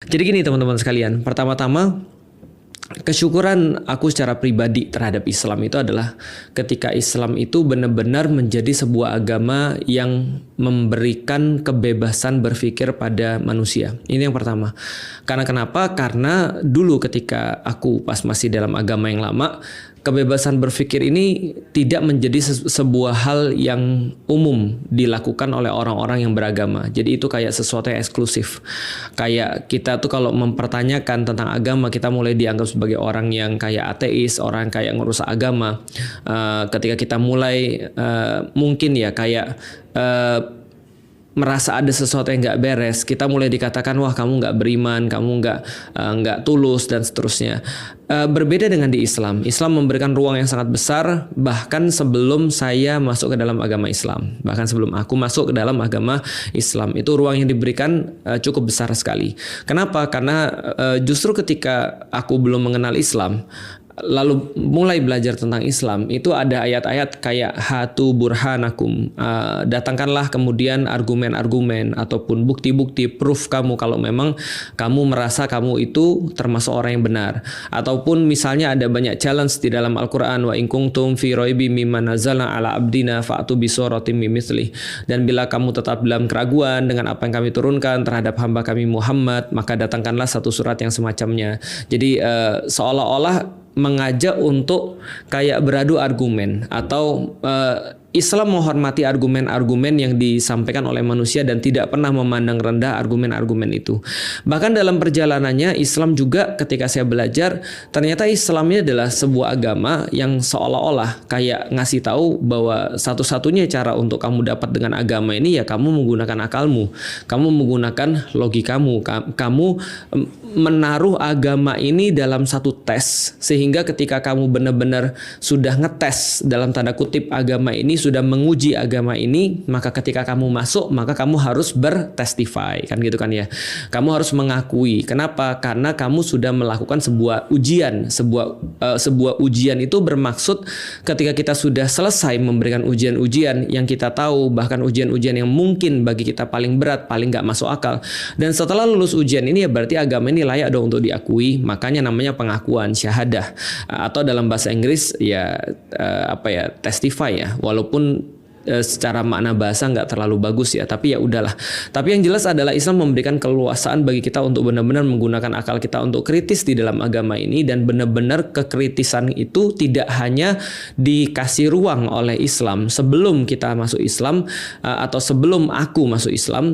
Jadi gini teman-teman sekalian, pertama-tama kesyukuran aku secara pribadi terhadap Islam itu adalah ketika Islam itu benar-benar menjadi sebuah agama yang memberikan kebebasan berpikir pada manusia. Ini yang pertama. Karena kenapa? Karena dulu ketika aku pas masih dalam agama yang lama, kebebasan berpikir ini tidak menjadi sebuah hal yang umum dilakukan oleh orang-orang yang beragama. Jadi itu kayak sesuatu yang eksklusif. Kayak kita tuh kalau mempertanyakan tentang agama, kita mulai dianggap sebagai orang yang kayak ateis, orang yang kayak ngerusak agama. Ketika kita mulai mungkin ya kayak merasa ada sesuatu yang nggak beres, kita mulai dikatakan wah kamu nggak beriman, kamu nggak tulus dan seterusnya. Berbeda dengan di Islam. Islam memberikan ruang yang sangat besar bahkan sebelum saya masuk ke dalam agama Islam, bahkan sebelum aku masuk ke dalam agama Islam itu ruang yang diberikan cukup besar sekali. Kenapa? Karena justru ketika aku belum mengenal Islam, lalu mulai belajar tentang Islam, itu ada ayat-ayat kayak hatu burhanakum, datangkanlah kemudian argumen-argumen ataupun bukti-bukti proof kamu kalau memang kamu merasa kamu itu termasuk orang yang benar. Ataupun misalnya ada banyak challenge di dalam Al-Quran, wa in kuntum fi raibi mimma nazzalna ala abdina fa'tu bi suratim mimithli, dan bila kamu tetap dalam keraguan dengan apa yang kami turunkan terhadap hamba kami Muhammad, maka datangkanlah satu surat yang semacamnya. Jadi seolah-olah mengajak untuk kayak beradu argumen atau Islam menghormati argumen-argumen yang disampaikan oleh manusia dan tidak pernah memandang rendah argumen-argumen itu. Bahkan dalam perjalanannya Islam juga ketika saya belajar, ternyata Islam ini adalah sebuah agama yang seolah-olah kayak ngasih tahu bahwa satu-satunya cara untuk kamu dapat dengan agama ini ya kamu menggunakan akalmu, kamu menggunakan logikamu, kamu menaruh agama ini dalam satu tes sehingga ketika kamu benar-benar sudah ngetes dalam tanda kutip agama ini, sudah menguji agama ini, maka ketika kamu masuk maka kamu harus bertestify kan gitu kan ya. Kamu harus mengakui. Kenapa? Karena kamu sudah melakukan sebuah ujian. Sebuah ujian itu bermaksud ketika kita sudah selesai memberikan ujian-ujian yang kita tahu, bahkan ujian-ujian yang mungkin bagi kita paling berat, paling nggak masuk akal. Dan setelah lulus ujian ini ya berarti agama ini layak dong untuk diakui. Makanya namanya pengakuan, syahadah, atau dalam bahasa Inggris ya testify ya. Walaupun secara makna bahasa nggak terlalu bagus ya, tapi ya udahlah. Tapi yang jelas adalah Islam memberikan keleluasaan bagi kita untuk benar-benar menggunakan akal kita untuk kritis di dalam agama ini, dan benar-benar kekritisan itu tidak hanya dikasih ruang oleh Islam sebelum kita masuk Islam atau sebelum aku masuk Islam,